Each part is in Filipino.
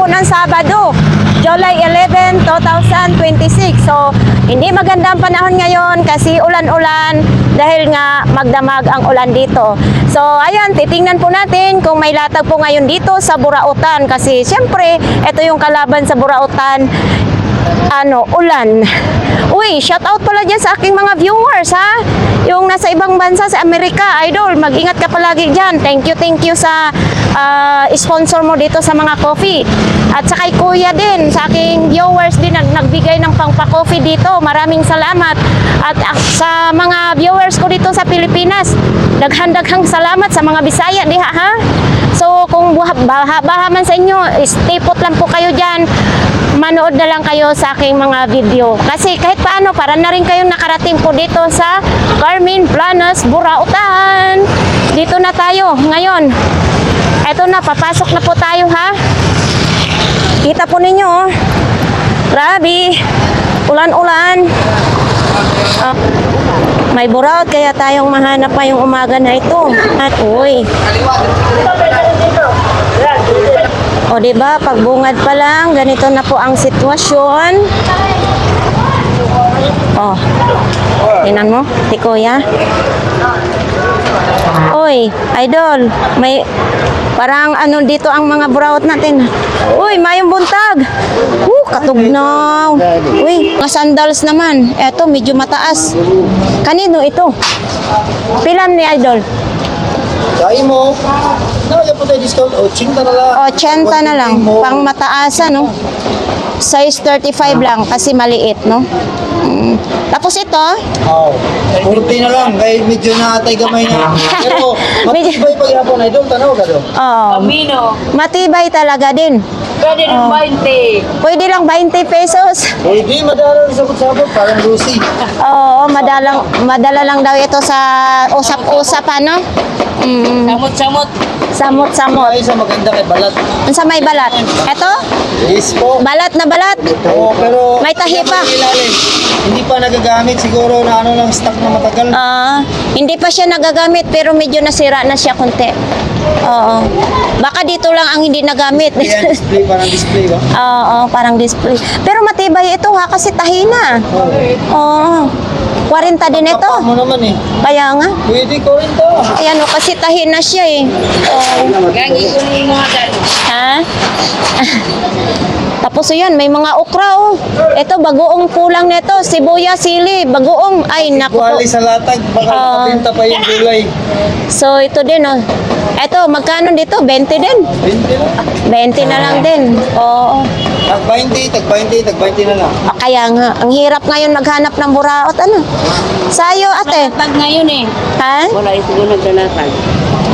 ng Sabado, July 11, 2026. So, hindi maganda ang panahon ngayon kasi ulan-ulan dahil nga magdamag ang ulan dito. So, ayan, titingnan po natin kung may latag po ngayon dito sa Burautan kasi siyempre, ito yung kalaban sa Burautan, ulan. Uy, shout out pala dyan sa aking mga viewers, ha? Yung nasa ibang bansa sa Amerika, idol, mag-ingat ka palagi dyan. Thank you sa sponsor mo dito sa mga coffee. At sa kay Kuya din, sa aking viewers din, nagbigay ng pangpa-coffee dito. Maraming salamat. At sa mga viewers ko dito sa Pilipinas, naghandaghang salamat sa mga Bisaya, diha, ha? So, kung baha man sa inyo, stay put lang po kayo dyan. Manood na lang kayo sa aking mga video. Kasi kahit paano, para na rin kayong nakarating po dito sa Carmen Planas, Burautan. Dito na tayo ngayon. Eto na, papasok na po tayo, ha? Kita po ninyo, oh. Grabe. Ulan-ulan. May buraot, kaya tayong mahanap pa yung umaga na ito. At, uy. O, diba, pagbungad pa lang, ganito na po ang sitwasyon. O, tinan mo, si Kuya. Uy, idol, may, parang dito ang mga buraot natin. Uy, mayong buntag. Katugnaw. Uy, mga sandals naman. Eto, medyo mataas. Kanino ito? Pilan ni idol? Kaya mo, nakaya po tayo discount, 80 na lang. 80 na lang, pang mataasa, no? Size 35 lang, kasi maliit, no? Tapos ito? Oo. 40 na lang, kaya medyo naatay gamay na. Pero, matibay paghapon na ito, tanaw ka doon. Amino. Matibay talaga din. Pwede ng 20. Pwede lang 20 pesos. Pwede, madala ng sabot-sabot, parang Lucy. Oo, madala lang daw ito sa usap-usap, ano? Samot-samot. Samot-samot. Ay, sa maganda kay balat. Sa may balat. Ito? Yes po. Balat na balat. Oo, pero May tahi pa. Hindi pa nagagamit siguro na lang stock na matagal. Hindi pa siya nagagamit pero medyo nasira na siya konti. Oo. Baka dito lang ang hindi nagamit. Yan, display, parang display ba? Oo, parang display. Pero matibay ito, ha, kasi tahina. Oo. 40 din ito. Tapak mo naman eh. Kaya nga. Pwede ko rin to. Ayan o, kasi tahina siya eh. Gangi ko yung mga dali. Ha? Tapos yun, may mga okra oh. Ito, bagoong kulang nito. Sibuyas, sili, bagoong. Ay, naku po. Kuwali sa latag, baka makatinta pa yung gulay. So, ito din oh. Ito, magkano dito? 20 din? 20 lang. 20 na lang din. Oo. Tag 20 na lang. Kaya nga, ang hirap ngayon maghanap ng buraot. Ano? Sayo, ate. Pag ngayon eh. Ha? Wala yung siguro nagdalatag.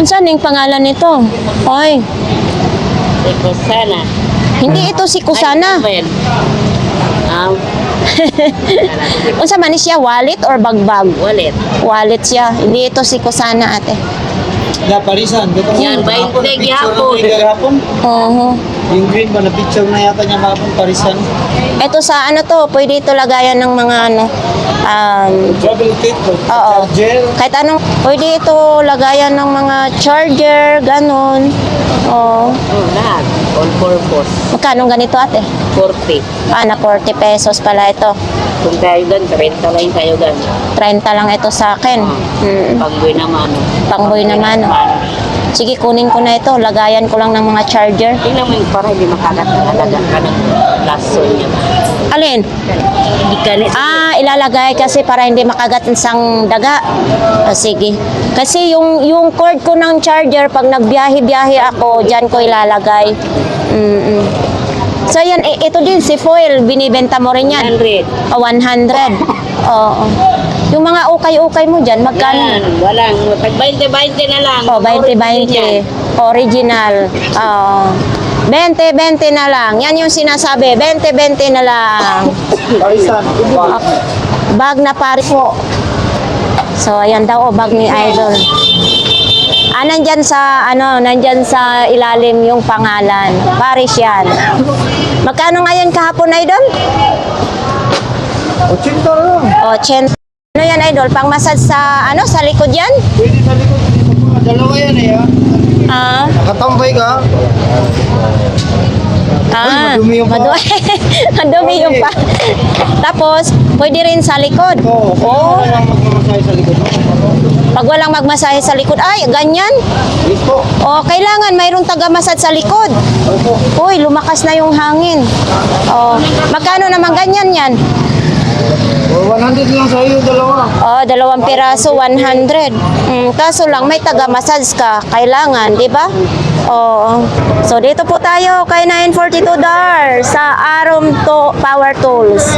Saan yung pangalan nito? Oy, Eko sana. hindi ito si Kusana. Unsa man ni siya, wallet or bagbag? Wallet. Wallet siya. Hindi ito si Kusana, ate. Na parisan. Yan, 20 gihapon. Gihapon. Oo. Yung green ba, na-picture na yata niya mga parisan. Ito sa pwede ito lagayan ng mga Travel kit, oo. charger. Kahit anong, pwede ito lagayan ng mga charger, ganun. Oo. Lahat. All purpose. Magkano ganito, ate? 40. Na 40 pesos pala ito. Kung tayo doon, 30 lang tayo doon. 30 lang ito sa akin. Pangboy naman. Pangboy naman. Sige, kunin ko na ito. Lagayan ko lang ng mga charger. Tingnan mo yung para hindi makalat na halaga ka ng lason niya. Alin? Hindi ka Ilalagay kasi para hindi makagat ng sang daga. Sige. Kasi yung cord ko ng charger, pag nagbiyahe-biyahe ako, dyan ko ilalagay. So yan, ito din si foil, binibenta mo rin yan. 100. 100. Oo. Yung mga ukay-ukay mo dyan, magkano? Yan, walang. Pag 20-20 na lang. 20-20. Original. 20-20 na lang. Yan yung sinasabi. 20-20 na lang. Parisan. Bag na Paris po. So, ayan daw bag ni Idol. Nandyan sa ilalim yung pangalan. Paris yan. Magkano ngayon kahapon, Idol? 80 lang. 80. Ano yan, Idol? Pang massage sa likod yan? Pwede sa likod. Dalawa yan eh ha. Ah. Nakatambay ka. madumi yung pa. Madumi yung pa. Tapos, pwede rin sa likod. Oo, Oo. kaya lang magmamasahe sa likod mo. Pag walang magmasahe sa likod, ay, ganyan. Yes po. O, kailangan mayroong taga-massage sa likod. Opo. Uy, lumakas na yung hangin. O, magkano naman ganyan yan? 100 lang sa iyo, dalawa. O, 2 piraso, 100. Kaso lang, may taga-massage ka. Kailangan, di ba? Oo. So, dito po tayo kay 942 Dar sa Arom Power Tools.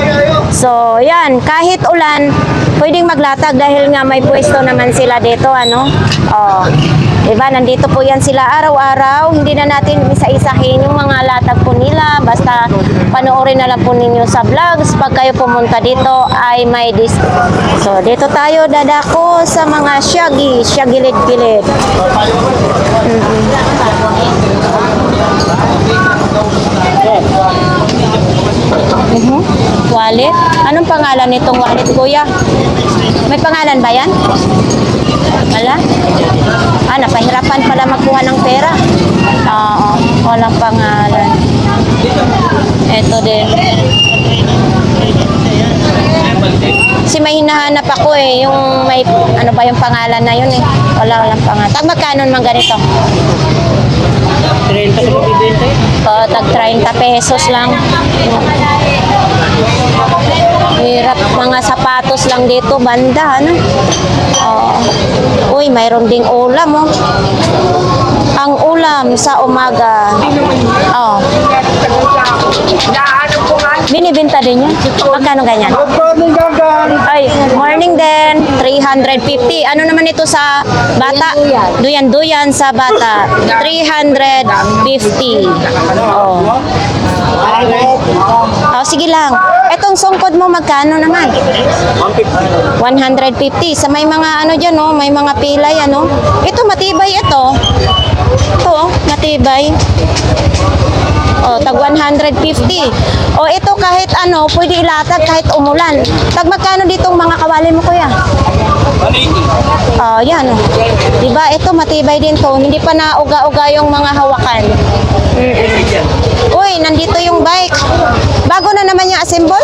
So, yan. Kahit ulan, pwedeng maglatag dahil nga may pwesto naman sila dito, ano? Oh. Diba, nandito po yan sila araw-araw. Hindi na natin isa-isahin yung mga latag po nila. Basta panoorin na lang po ninyo sa vlogs. Pag kayo pumunta dito ay may So, dito tayo dadako sa mga gilid-gilid. Wallet? Anong pangalan nitong wallet, kuya? May pangalan ba yan? Wala? Napahirapan pala magkuha ng pera. Oo, walang pangalan. Ito din. Kasi may hinahanap ako yung may, ano ba yung pangalan na yun walang pangalan. Tag magkano naman ganito? 30 ko bibenta eh. Tag 30 pesos lang. Hirap, mga sapatos lang dito, banda, ano? Uy, mayroon ding ulam, oh. Ang ulam sa umaga. Oh. Binibenta din yan? Magkano ganyan? Ay, morning din. 350. Ano naman ito sa bata? Duyan-duyan sa bata. 350. Oh. Oh, sige lang. Etong sungkod mo magkano naman? 150. Sa may mga ano diyan, no, may mga pilay ano. Ito matibay ito. Ito, matibay. Oh, tag 150. Oh, ito kahit ano, pwede ilatag kahit umulan. Tag magkano ditong mga kawali mo, kuya? Oh, yan. Oh. Diba, ito matibay din to. Hindi pa nauga-uga yung mga hawakan. Uy, nandito yung bike. Bago na naman yung assemble?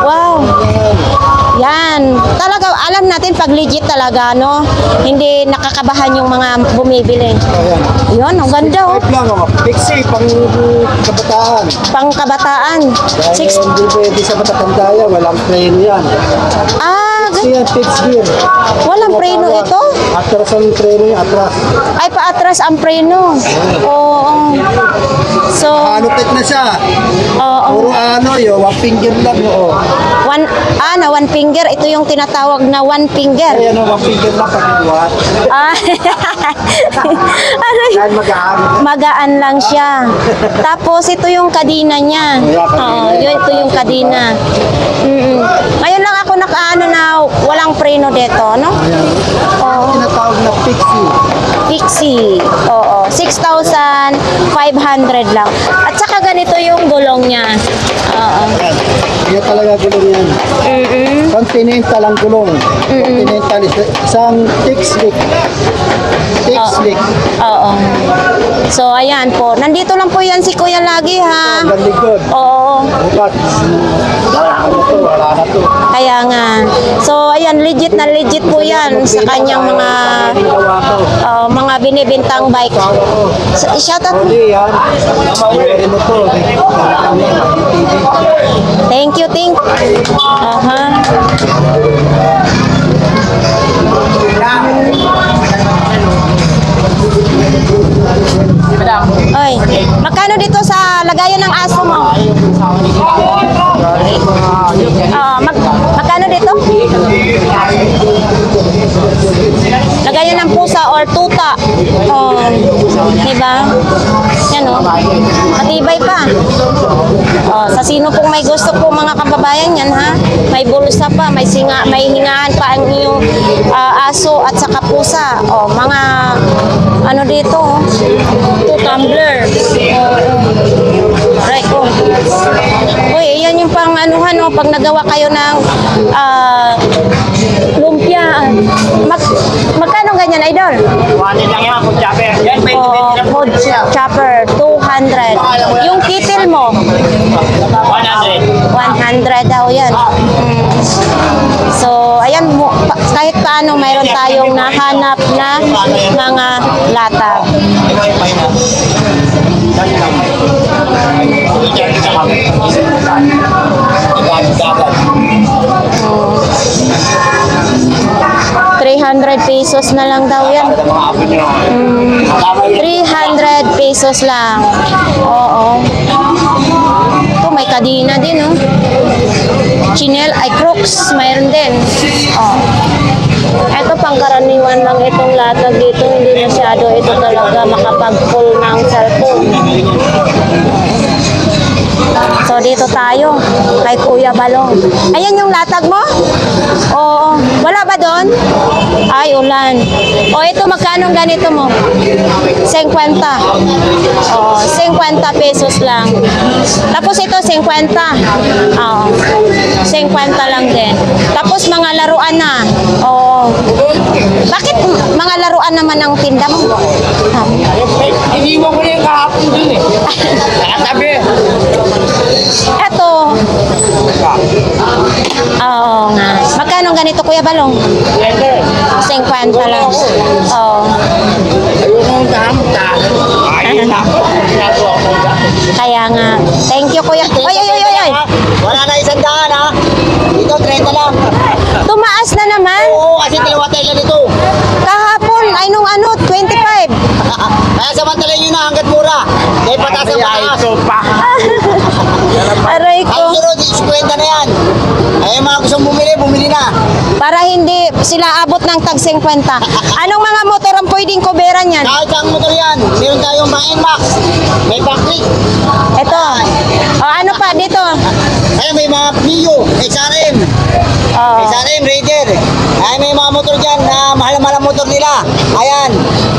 Wow. Yan. Talaga, alam natin pag legit talaga, no? Hindi nakakabahan yung mga bumibili. Yun, ang ganda, oh. Type lang, Pixie, pang kabataan. Pang kabataan. Dahil hindi pwede sa matatanda yan, walang plane yan. Pixie yan, fixed gear. Walang preno ito? Atras ang preno yung atras. Ay, paatras ang preno. Oo. So, Anupit na siya. oo. Puro yung one finger lang, oo. One finger. Ito yung tinatawag na one finger. Ayan, one finger lang pag-iwat. Ah, ano yun? Dahil mag-aaral. Magaan lang siya. Tapos ito yung kadina niya. Oo, ito yung kadina. Ngayon lang ako nakaano na walang preno dito, no? Oo. Tinatawag na Pixie. Pixie. Oo, 6,500 lang. At saka ganito yung gulong niya. Oo. Yan talaga gulong yan. Continental ang gulong. Continental is isang thick-slick. Thick-slick. Oo. So, ayan po. Nandito lang po yan si Kuya lagi, ha? Ang likod. Oo. Bukat. Wala na to. Kaya nga. So, ayan, legit na legit po yan sa kanyang mga binibintang bike. Shout out. Huli yan. Pwede mo to. Thank you, thank you. Aha. Oy, magkano dito sa lagayan ng aso mo? Magkano dito? Lagayan ng pusa or tuta. Oh, diba? Yan o. Matibay pa. Oh, sa sino pong may gusto po mga kababayan yan, ha? May bulsa pa, may hingaan pa ang iyong aso at saka pusa. Oh, mga ano dito, oh. 2 tumbler. Right, oh. Uy, yan yung pang anuhan, oh, pag nagawa kayo ng lumpia. Magkano ganyan, idol? 100 lang yan, food chopper. Yan, Food chopper, 200. Yung kit 300 daw yan. So, ayan, kahit paano mayroon tayong nahanap na mga latag. Oh. 300 pesos na lang daw yan. 300 pesos lang. Oo. Ito, may kadina din, oh. Chinel, ay Crocs, mayroon din. Oh. Ito, pangkaraniwan lang itong latag dito. Hindi masyado ito talaga makapag-pull ng cellphone. So, dito tayo kay Kuya Balong. Ayan yung latag mo? Oo. Wala ba doon? Ay, ulan. O, ito, magkano ganito mo? 50. Oo, 50 pesos lang. Tapos ito, 50. Oo, 50 lang din. Tapos mga laruan na. Oo. Bakit mga laruan naman ang tinda mo? Iniwan ko na yung kahapon dun eh. Sabi. Eto. Oo nga. Magkano ganito, Kuya Balong? 50 lang. Oo. Ayun ang dami. Ayun na. Kaya nga. Thank you, Kuya. Oy, oy, oy, oy, oy. Wala na 100 ha. Dito, 30 lang. Tumaas na naman. Oo, kasi dalawa tayo dito. Kahapon, ay nung ano, 25. Kaya samantalin nyo na hanggat mura. Kaya pataas ang pataas. Aray Ang ko. sunod, 50 na yan. Ay, mga gustong bumili, bumili na. Para hindi sila abot ng tag 50. Anong mga motor ang pwedeng kuberan yan? Kahit ang motor yan, meron tayong mga NMAX. May backlight. Ito. O ano pa dito? Ay, may mga Mio, SRM. Oh. SRM Raider. Ay, may mga motor dyan na mahal-mahal ang motor nila. Ayan.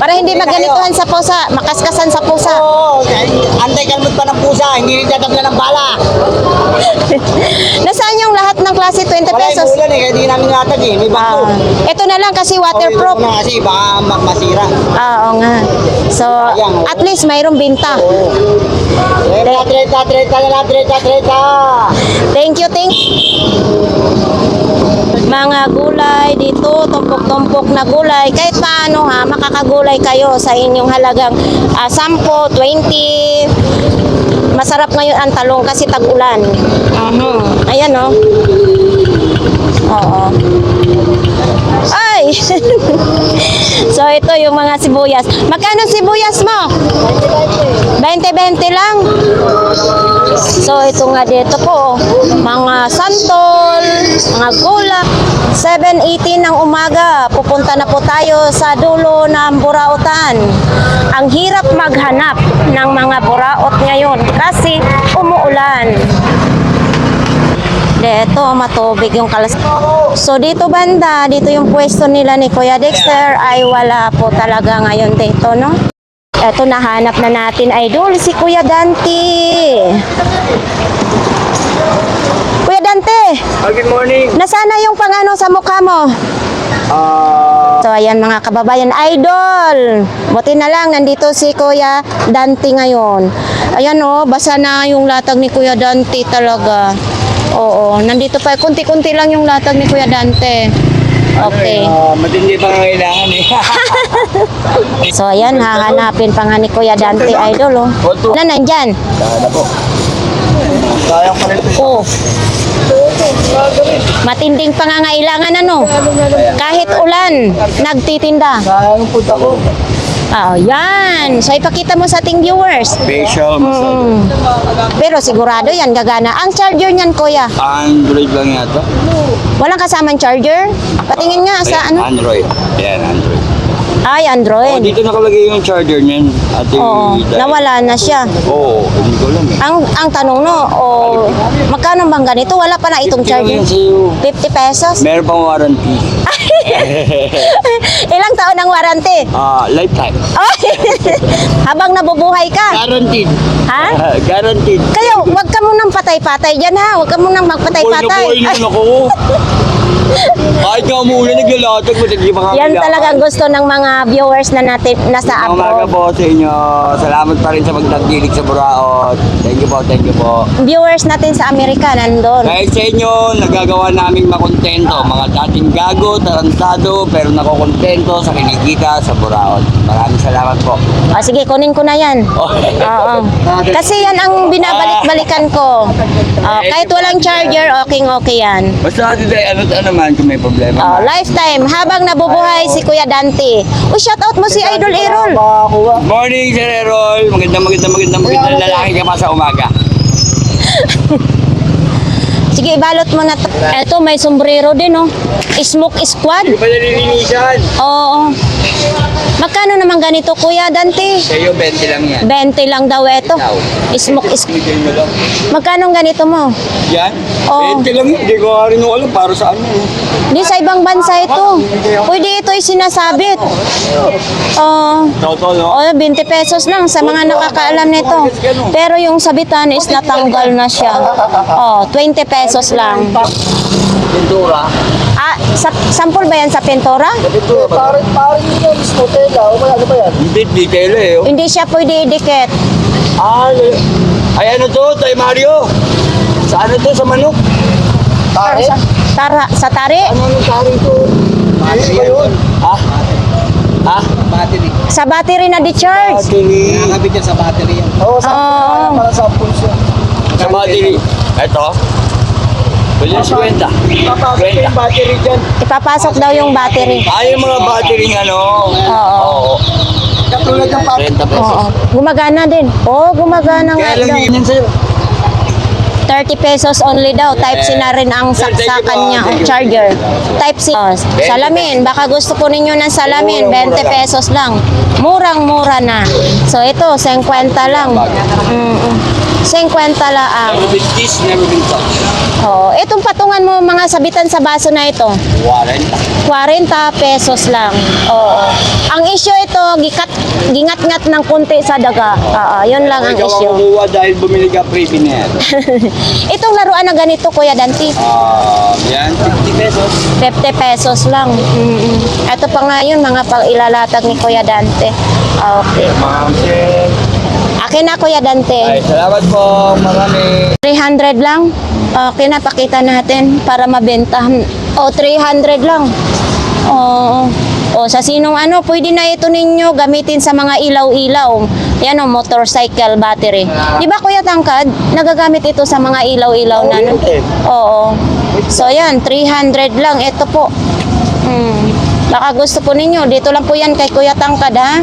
Para hindi maganituhan sa pusa, makaskasan sa pusa. Oo, antay-kalmot pa ng pusa, hindi rin tatabla ng bala. Nasaan yung lahat ng klase 20 Wala pesos? yung ulan eh, kaya di namin natag eh. May bato. Ito na lang kasi waterproof. Oo, ito na kasi baka masira. Oo nga. So, at least mayroong binta. Oo. Treta na lang, treta. Thank you, thank mga gulay dito, tumpok-tumpok na gulay. Kahit paano ha, makakagulay kayo sa inyong halagang 10, 20. Masarap ngayon ang talong kasi tag-ulan. Ayan oh. Oo. Ay! So ito yung mga sibuyas. Magkano sibuyas mo? 20-20 lang. So ito nga dito po, mga santol, mga gula. 7:18 ng umaga, pupunta na po tayo sa dulo ng Burautan. Ang hirap maghanap ng mga buraot ngayon kasi umuulan. Dito, matubig yung kalas. So, dito banda, dito yung pwesto nila ni Kuya Dexter ay wala po talaga ngayon dito, no? Eto, nahanap na natin, idol, si Kuya Dante. Kuya Dante, Good morning. nasana yung pangano sa mukha mo? So, ayan mga kababayan, idol. Buti na lang, nandito si Kuya Dante ngayon. Ayan o, basa na yung latag ni Kuya Dante talaga. Oo, nandito pa, kunti-kunti lang yung latag ni Kuya Dante. Okay. Matindi pa ang kailangan eh. So, ayan, hahanapin pa nga ni Kuya Dante, idol, oh. Na, nandyan. Sana po. Sayang pa rin. Oh. Matinding pangangailangan, ano? Kahit ulan, nagtitinda. Sayang po ako. Oh, yan. So, ipakita mo sa ating viewers. Facial massage. Pero sigurado yan, gagana. Ang charger niyan, Kuya. Android lang yata. Walang kasamang charger? Patingin nga sa ano? Android. Yan, Android. Ay, Oh, Android. dito nakalagay yung charger niyan. Ate, Oo, nawala na siya. Oo, hindi ko alam eh. Ang tanong no, magkano bang ganito? Wala pa na itong charger. Tingnan sa'yo. 50 pesos? Meron pang warranty. Ilang taon ang warranty? Lifetime. Habang nabubuhay ka. Guaranteed. Ha? Guaranteed. Kaya wag ka munang patay-patay dyan ha. Wag ka munang magpatay-patay. Buhay na buhay naman ako. Kahit nga muna naglalatag mo, hindi pa kami Yan talagang gusto ng mga viewers na natin nasa Umaga abroad. po sa inyo. Salamat pa rin sa magdagdilig sa Buraot. Thank you po. Viewers natin sa Amerika nandun. Dahil sa inyo, nagagawa naming makontento. Mga dating gago, tarantado, pero nakokontento sa kinikita sa Buraot. Maraming salamat po. O sige, kunin ko na yan. Oo. Kasi yan ang binabalik-balikan ko. Kahit walang charger, okay yan. Basta today, ano naman kung may problema. Lifetime, habang nabubuhay si Kuya Dante. Shout out mo si Idol Errol. Makakuha. Morning, Sir Errol. Magandang lalaki ka pa sa umaga. Sige, ibalot mo na to. Eto, may sombrero din, oh. Smoke Squad. Di ba nalilinisan? Oo. Magkano naman ganito, Kuya Dante? Sa'yo, 20 lang yan. 20 lang daw ito. Smoke Squad. Bigay mo lang. Magkano ganito mo? Yan? Oo. 20 lang yun. Hindi ko rin alam para saan yun. Di sa ibang bansa ito. Pwede ito sinasabit. Totoo, no? 20 pesos lang sa mga nakakaalam nito. Pero yung sabitan is natanggal na siya. 20 pesos lang. Pintura. Sample ba yan sa pintura? Ito, parin yun, mismo, tela, o ano ba yan? Hindi, detail eh. Oh. Hindi siya pwede idikit. Ay ano to, Tay Mario? Sa ano to, sa manok? Tari? Sa tari? Ano tari to? Battery ba yun? Ha? Battery. Sa battery na di-charge. Battery. Nakakabit yan sa battery yan. Oo, Oo. para sa pulse yan. Sa battery. Ito. Pwede 50. Papasok yung battery dyan. Ipapasok daw yung battery. Yung mga battery ano. Oo. Katulad ng battery. 30 pesos. Oo. Gumagana din. Gumagana nga Kaya lang daw. yun sa'yo. 30 pesos only daw. Type C na rin ang saksakan niya, ang charger. Type C. Salamin. Baka gusto po ninyo ng salamin. 20 pesos lang. Murang-mura na. So ito, 50 lang. 50 lang. Never been this, never been touch. Itong patungan mo mga sabitan sa baso na ito. 40. 40 pesos lang. Oo. Ang issue ito, gingat-ngat ng kunti sa daga. Yun lang ang Ikaw ang issue. kukuha dahil bumili ka pre-pin na yan. Itong laruan na ganito, Kuya Dante. Yan, 50 pesos. 50 pesos lang. Ito pa nga yun, mga pang ilalatag ni Kuya Dante. Okay. Ma'am, sir. Akin na, Kuya Dante. Ay, salamat po. Marami. 300 lang. Okay na, pakita natin para mabenta. 300 lang. Sa sinong pwede na ito ninyo gamitin sa mga ilaw-ilaw. Yan motorcycle battery. Di ba, Kuya Tangkad? Nagagamit ito sa mga ilaw-ilaw na Oo. So, yan, 300 lang. Ito po. Baka gusto po ninyo. Dito lang po yan kay Kuya Tangkad, ha?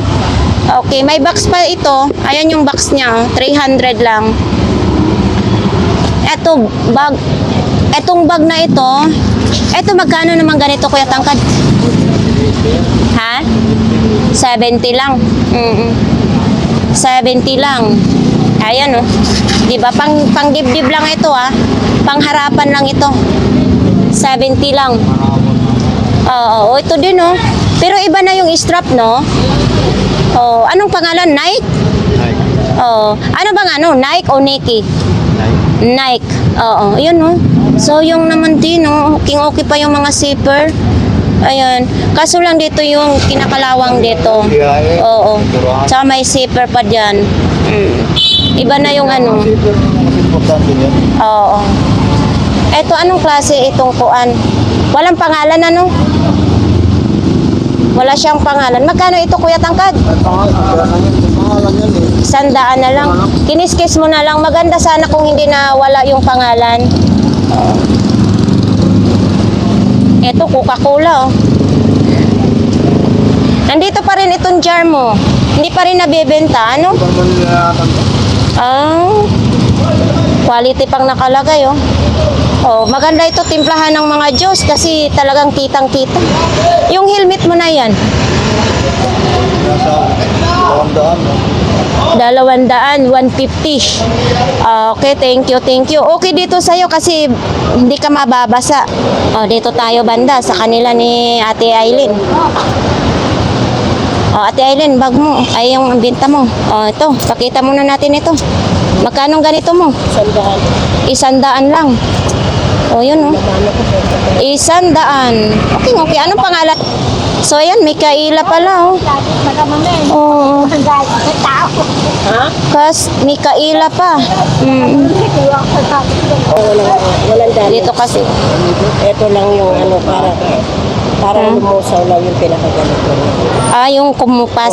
Okay, may box pa ito. Ayan yung box niya, 300 lang. Etong bag na ito, magkano naman ganito, Kuya Tangkad? Ha? 70 lang. 70 lang. Ayan, Di ba? Pang dibdib lang ito, ha? Pangharapan lang ito. 70 lang. Ito din, Pero iba na yung strap, no? Anong pangalan? Nike? Ano bang Nike o Nike? Nike. Yun, So, yung naman din, okay pa yung mga zipper. Ayan. Kaso lang dito yung kinakalawang dito. Oo. Tsaka may zipper pa dyan. Iba na yung Oo. Ito, anong klase itong kuan? Walang pangalan, Wala siyang pangalan. Magkano ito, Kuya Tangkad? Pangalan yan eh. 100 na lang. Kiniskis mo na lang. Maganda sana kung hindi na wala yung pangalan. Ito, Coca-Cola, Nandito pa rin itong jar mo. Hindi pa rin nabibenta, quality pang nakalagay, maganda ito timplahan ng mga Diyos kasi talagang kitang-kita. Yung helmet mo na yan. 200, 150. Okay, thank you. Okay dito sa'yo kasi hindi ka mababasa. Dito tayo banda sa kanila ni Ate Aileen. Ate Aileen, bag mo. Ay, yung binta mo. Ito, pakita muna natin ito. Magkano ganito mo? 100 lang. O, yun, oh. 100. Okay, okay. Anong pangalan? So, ayan, Mikaela pala, oh. Oo. Kas, Mikaela pa. Walang dami. Dito kasi. Ito lang yung ano para lumusaw lang yung pinakaganito. Ah, yung kumupas.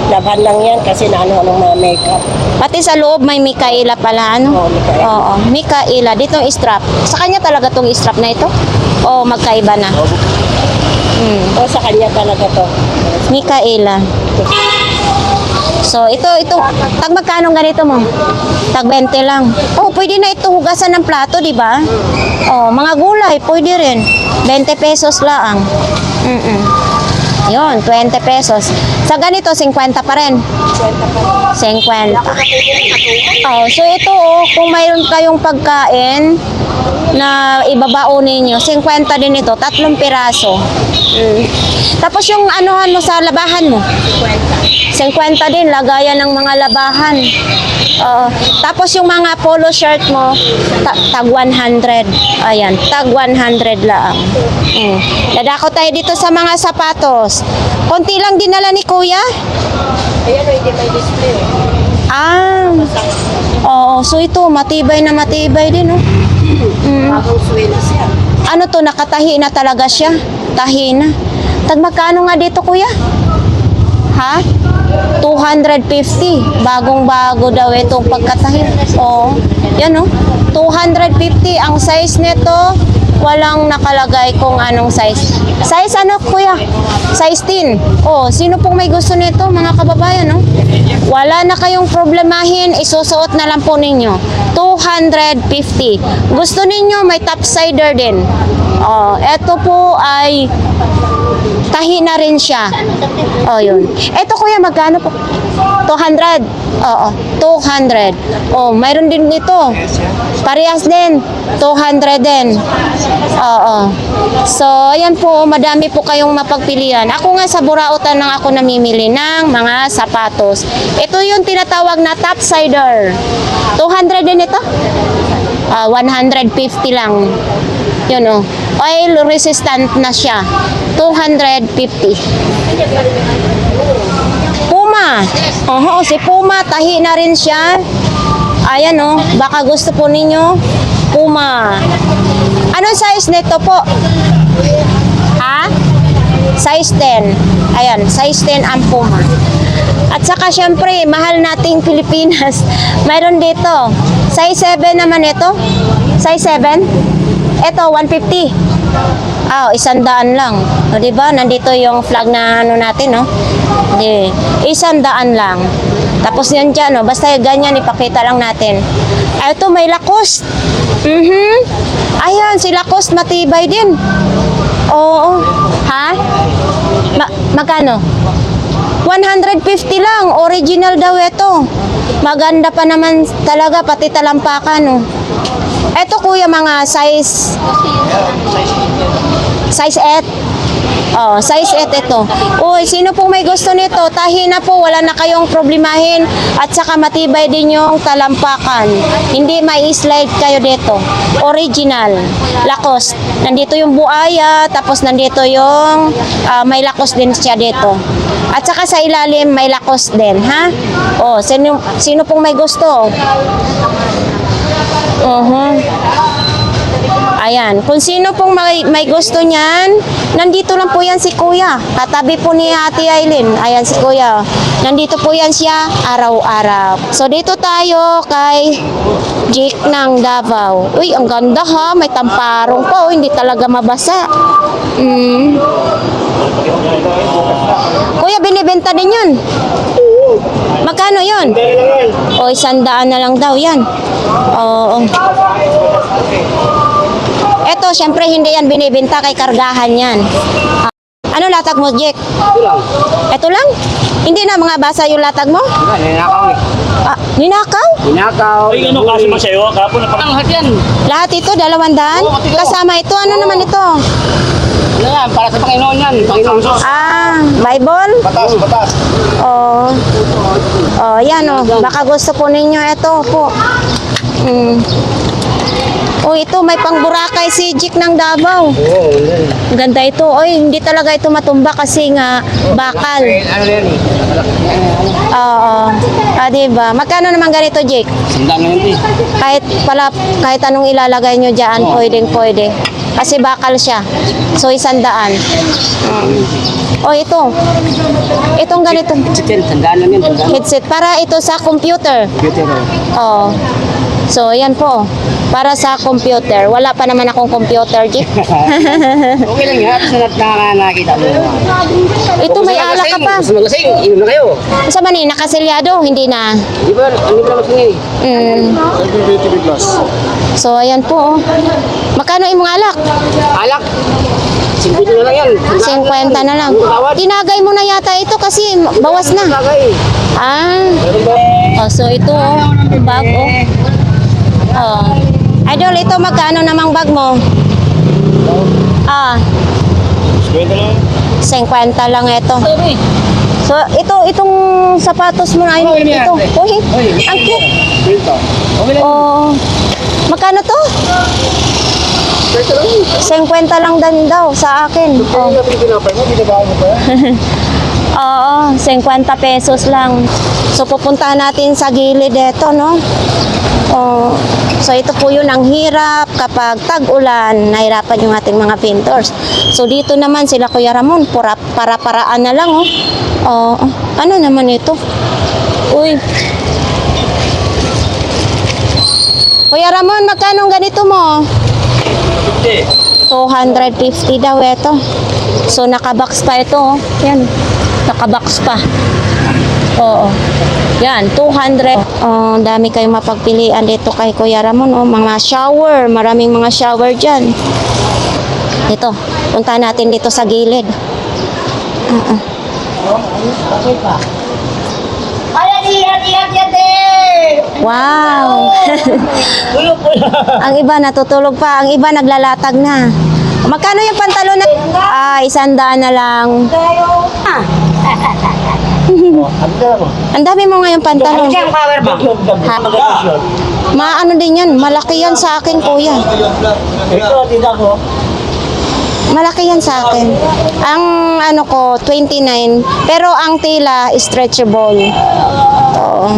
Laban lang yan kasi na anong mga makeup. Pati sa loob may Mikaela pala, ano? Oo, Mikaela. Oo, Mikaela. Dito yung strap. Sa kanya talaga tong strap na ito? O magkaiba na? O sa kanya talaga to. Mikaela. So, ito, tag magkano ganito mo? Tag 20 lang. Oh, pwede na ito hugasan ng plato, di ba? Oh, mga gulay, pwede rin. 20 pesos lang. Yun, 20 pesos. Sa ganito, 50 pa rin. 50. Oh, so ito, oh, kung mayroon kayong pagkain na ibabaonin nyo, 50 din ito, 3 piraso. Tapos yung anuhan mo sa labahan mo? 50 din, lagayan ng mga labahan. Tapos yung mga polo shirt mo, tag 100. Ayan, tag 100 lang. Dadako tayo dito sa mga sapatos. Konti lang dinala ni Kuya? Ayan o, hindi may display. Ah, oo. So ito, matibay na matibay din, oh. Bagong swelas yan. Ano to, nakatahi na talaga siya? Tahi na. Tag magkano nga dito, Kuya? Ha? 250. Bagong-bago daw itong pagkatahi. Oo. Yan, oh. 250. Ang size nito, walang nakalagay kung anong size. Size ano, Kuya? Size 10. Oh, sino pong may gusto nito, mga kababayan, no? Wala na kayong problemahin, isusuot na lang po ninyo. 250. Gusto ninyo, may topsider din. Oh, eto po ay tahi na rin siya. Oh, yun. Eto, Kuya, magkano po? 200. Oo, 200. Oh, mayroon din dito. Parehas din. 200 din. Oo. So, ayan po, madami po kayong mapagpilian. Ako nga sa Burautan lang ako namimili ng mga sapatos. Ito yung tinatawag na topsider. 200 din ito? 150 lang. Yun, oh. Oil resistant na siya. 250. Puma. Oho, si Puma, tahi na rin siya. Ayan, oh. Baka gusto po ninyo. Puma. Anong size nito po? Ha? Size 10. Ayan, size 10 ang Puma. At saka syempre, mahal nating Pilipinas. Mayroon dito. Size 7 naman ito. Size 7. Ito, 150. 100 lang. O, diba? Nandito yung flag na ano natin, no? 100 lang. Tapos yan dyan, no? Basta ganyan, ipakita lang natin. Ito, may Lacoste. Ayan, si Lacoste matibay din. Oo. Ha? Magkano? 150 lang. Original daw ito. Maganda pa naman talaga, pati talampakan, no? Ito, Kuya, mga size 8. Oh, size 8 ito. Uy, sino pong may gusto nito? Tahi na po, wala na kayong problemahin. At saka matibay din yung talampakan. Hindi mai-slide kayo dito. Original. Lacoste. Nandito yung buaya, tapos nandito yung may Lacoste din siya dito. At saka sa ilalim may Lacoste din, ha? Oh, sino pong may gusto? Ayan, kung sino pong may gusto niyan, nandito lang po yan si Kuya. Katabi po ni Ate Aileen. Ayan si Kuya. Nandito po yan siya araw-araw. So dito tayo kay Jake ng Davao. Uy, ang ganda ha. May tamparong pa. Hindi talaga mabasa. Kuya, binibenta din yun? Magkano yun? O, 100 na lang daw yan. Oo. Eto, syempre hindi yan binibenta, kay kargahan yan. Ano latag mo, Jack? Ito lang? Hindi na mga basa yung latag mo? Ninakaw eh. Ninakaw? Ninakaw. Ay, ano kasi ba sa'yo? Kapon na parang Lahat yan. Lahat ito, 200? Kasama ito, ano naman ito? Ano yan? Para sa Panginoon yan. Panginoon Diyos. Bible? Batas. Oh, yan oh. Baka gusto po ninyo ito po. Oh, ito may pangburakay si Jik ng Davao. Oo, yan. Ganda ito. Oy, hindi talaga ito matumba kasi nga bakal. Ano yan eh? Oo. Ah, diba? Magkano naman ganito, Jake? Sandang ngayon eh. Kahit anong ilalagay nyo dyan, pwede. Kasi bakal siya. So, 100. Oh, ito. Itong ganito. Chicken, sandaan lang yan. Sandaan. Headset. Para ito sa computer. Oo. So, yan po. Para sa computer. Wala pa naman akong computer, Jake. Okay lang yan. Sa nakakita mo. Ito may alak ka pa. Gusto magasing, inom na kayo. Sa mani, nakasilyado. Hindi na. Di ba? Ano ba magasing eh? So, ayan po. Oh. Magkano imong alak? Alak. 50 na lang yan. 50 na lang. Tinagay mo na yata ito kasi bawas na. Lagay. Ah. Oh, so ito oh, bag oh. Oh. Idol, ito magkano namang bag mo? Ah, 50 lang ito. So itong sapatos mo na ito. Uy, ang cute. Oh. Magkano to? 50 lang din daw sa akin. Oh. Oo, 50 pesos lang. So, pupuntahan natin sa gilid ito, no? Oh, so, ito po yun ang hirap kapag tag-ulan, nahirapan yung ating mga vendors. So, dito naman sila Kuya Ramon, para-paraan na lang, oh. Oh, ano naman ito? Uy. Kuya Ramon, magkano ganito mo? 250 daw ito. So, nakabox pa ito, oh. Yan. Nakabox pa. Oo. Yan, 200. Oh, dami kayong mapagpilian dito kay Kuya Ramon. Oh, mga shower. Maraming mga shower dyan. Dito. Punta natin dito sa gilid. Wow. Ang iba natutulog pa. Ang iba naglalatag na. Magkano yung pantalon na? 100 na lang. Ang dami mo ngayon pantalon. Ha? Maano din yan. Malaki yan sa akin, kuya. Malaki yan sa akin. Ang ano ko, 29. Pero ang tila, stretchable. Oo.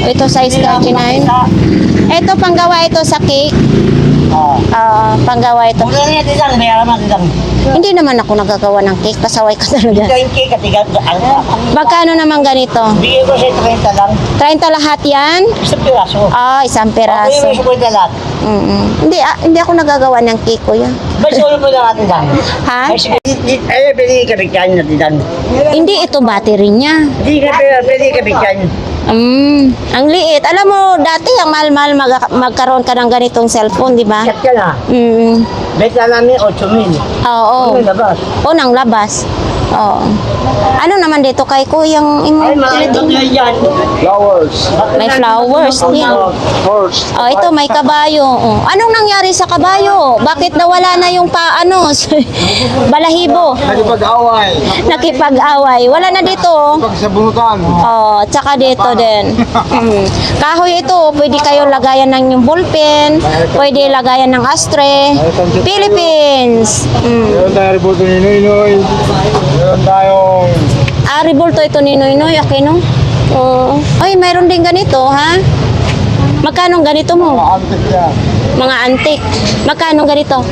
Ito size 39. Ito panggawa ito sa cake. Panggawa ito. Hindi naman ako nagagawa ng cake. Pasaway ka talaga. Magkano naman ganito? Bigay ko sa 30 lang. 30 lahat yan? Isang piraso. Isang peraso. Okay, may 50 lahat. Hindi ako nagagawa ng cake, kuya. Ba't sa ulo mo lang natin lang? Ha? Ay, pwede kabigyan natin lang. Hindi ito battery niya. Hindi ka pwede kabigyan. Ang liit. Alam mo, dati ang mahal-mahal magkaroon ka ng ganitong cellphone, di ba? Chat ka na. Beta namin 8,000. Oo. Ano labas? O, nang labas. Oo. Ano naman dito kay kuyang Ay, maayos yan. Flowers. may flowers din. Horse. Oh, ito may kabayo. Oh. Anong nangyari sa kabayo? Bakit nawala na yung balahibo? Nagipag-away. Nakipag-away. Wala na dito. Oh. Pagsabunutan. Oh, tsaka dito din. Kahoy ito, pwede kayo lagayan ng yung ballpen, pwede lagayan ng astre. Philippines. Meron tayo report ni Noy. Meron tayong... Revolto ito ni Noynoy, okay no? Oo. Ay, mayroon din ganito, ha? Magkano ganito mo? Antik yan. Mga antik. Magkano ganito?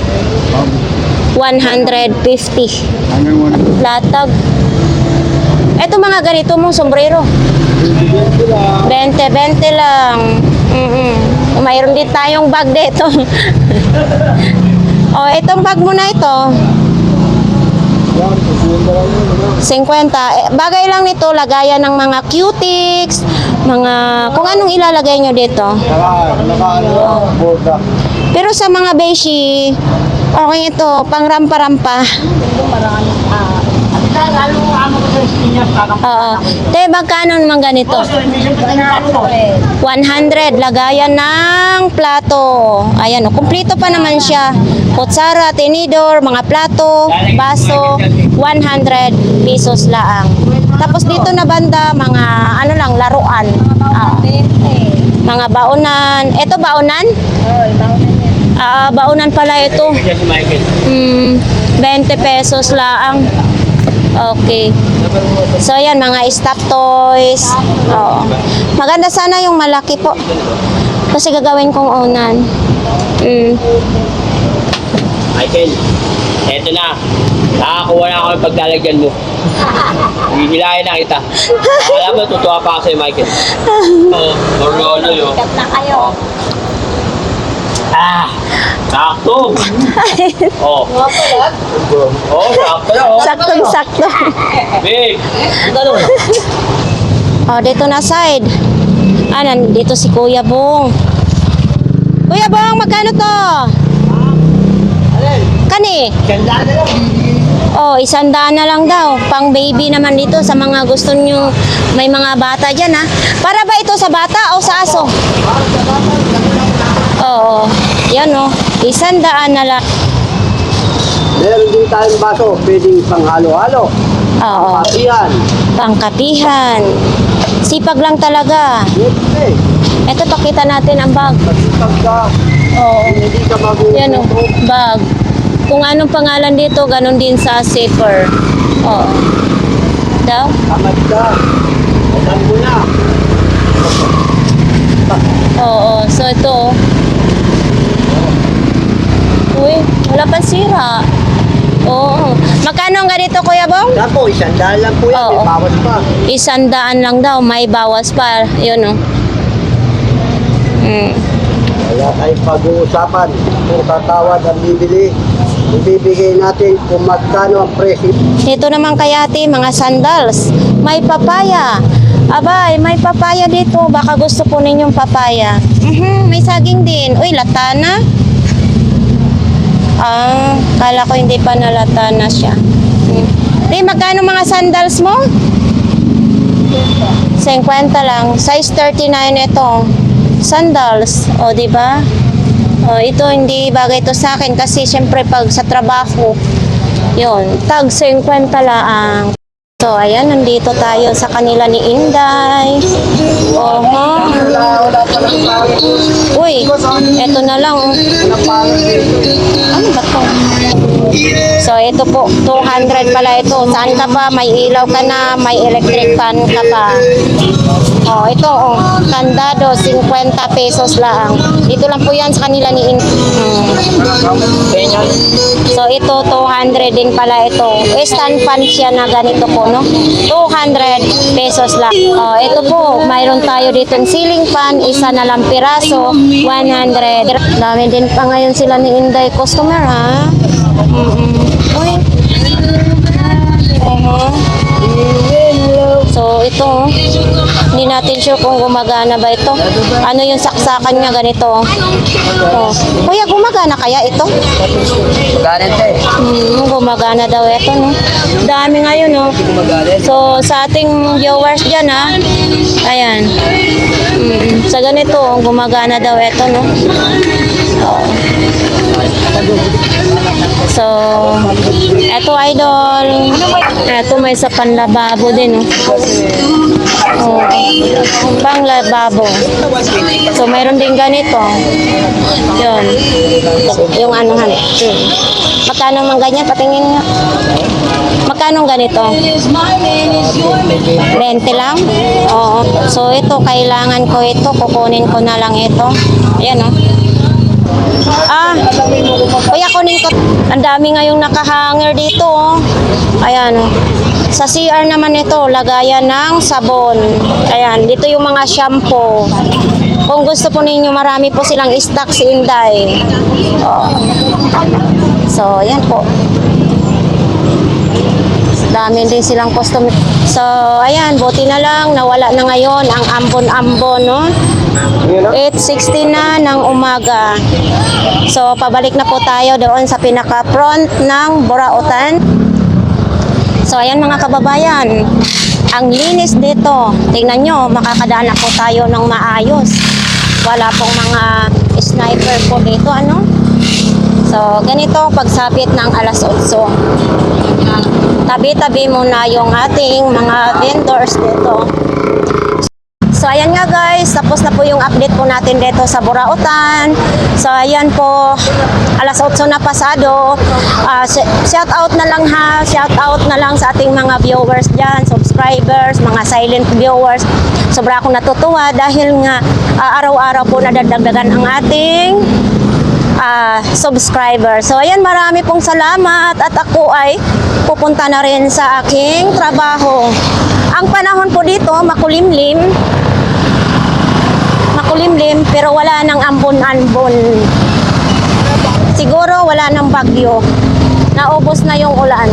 150. Hanggang 1. Latag. Ito mga ganito mo, sombrero. 20 lang. Mayroon din tayong bag dito. Oh, itong bag mo na ito. 50. Bagay lang nito, lagayan ng mga cutics, mga kung anong ilalagay nyo dito. Pero sa mga beshi, okay ito, pang rampa-rampa. Oo. Te, magkano naman ganito? 100, lagayan ng plato. Ayan, kumplito pa naman siya. Kutsara, tinidor, mga plato, baso, 100 pesos laang. Tapos dito na banda, mga ano lang, laruan. Mga baonan. Ito baonan? Baonan pala ito. Yes, Michael. 20 pesos lang. Okay. So yan, mga stop toys. Oo. Maganda sana yung malaki po. Kasi gagawin kong unan. Michael, eto na. Nakakuha na ako ng paglalagyan mo. Hihilahin na kita. Alam mo, tutuwa pa ako sa'yo, Michael. Oo, yun. Na kayo. Sakto. Oh. Oh, sakto na, oh. Saktong-sakto. Big. Oh, dito na side. Nandito si Kuya Bong. Kuya Bong, magkano to? Kani? Oh, 100 na lang daw. Pang baby naman dito sa mga gusto nyo. May mga bata dyan, ha? Para ba ito sa bata o sa aso? Oo. Yan, oh. 100 na lang. Meron din tayong baso, pwedeng panghalo-halo. Oo. Pasiyan. Pangkapihan. Sipag lang talaga. Siyempre, Ito, pakita natin ang bag. masipag ka, Oo. hindi ka magugutom. Yan, oh. Bag. Kung anong pangalan dito, ganun din sa zipper. Oo. Daw? Tamad ka. Alam mo na. Oo. So, ito. Uy, wala pang sira. Oo. Magkano ang ganito, Kuya Bong? Yan po, 100 lang po yan. Oo. May bawas pa. 100 lang daw. May bawas pa. Yun, oh. Wala tayong pag-uusapan. Kung tatawad ang bibili, ibibigay natin kung magkano ang presyo. Dito naman kay ate, mga sandals. May papaya. Abay, may papaya dito. Baka gusto po ninyong papaya. May saging din. Uy, latana. Kala ko hindi pa nalatana siya. Magkano mga sandals mo? 50 lang. Size 39 ito. Sandals. O, di ba? O, ito hindi bagay to sa akin kasi syempre pag sa trabaho, yun, tag 50 lang. So, ayan, nandito tayo sa kanila ni Inday. Oho. Uy, eto na lang. Oh. Ano ba to? So, ito po, 200 pala ito. Saan ka pa? May ilaw ka na, may electric fan ka pa. Oh, ito, oh, kandado, 50 pesos lang. Dito lang po yan sa kanila ni Inday. So, ito, 200 din pala ito. Stand fan siya na ganito po, no? 200 pesos lang. Oh, ito po, mayroon tayo dito ng ceiling fan, isa na lang piraso, 100. Dami din pa ngayon sila ni Inday customer, ha? Uy. So, ito, hindi natin sure kung gumagana ba ito. Ano yung saksakan niya ganito. Oh. Kuya, gumagana kaya ito? Ganit eh. Gumagana daw ito, no? Dami ngayon, no? So, sa ating viewers dyan, ha? Ayan. Sa ganito, gumagana daw ito, no? So, eto idol. Eto may sa panlababo din, oh. Panglababo. So, mayroon din ganito. Yun. Yung ano, han. Magkano man ganyan? Patingin nga. Magkano ganito? 20 lang? Oo. So, ito, kailangan ko ito. Kukunin ko na lang ito. Ayan, oh. Kuya, kunin ko. Ang dami ngayong nakahanger dito, oh. Ayan, oh. Sa CR naman ito, lagayan ng sabon. Ayan, dito yung mga shampoo. Kung gusto po ninyo, marami po silang stock si Inday. Oh. So, ayan po. Dami din silang customer. So, ayan, buti na lang, nawala na ngayon ang ambon-ambon, no? 8:60 na ng umaga. So, pabalik na po tayo doon sa pinaka-front ng Burautan. So, ayan mga kababayan, ang linis dito. Tingnan nyo, makakadaan na po tayo ng maayos. Wala pong mga sniper po dito, ano? So, ganito pagsapit ng alas 8. Tabi-tabi muna yung ating mga vendors dito. So, ayan nga guys, tapos na po yung update po natin dito sa Burautan. So, ayan po, alas 8 na pasado. Shout out na lang ha, shout out na lang sa ating mga viewers dyan, subscribers, mga silent viewers. Sobra akong natutuwa dahil nga araw-araw po nadadagdagan ang ating subscriber. So, ayan, marami pong salamat at ako ay pupunta na rin sa aking trabaho. Ang panahon po dito, makulimlim, pero wala nang ambon-ambon. Siguro wala nang bagyo. Naubos na yung ulan.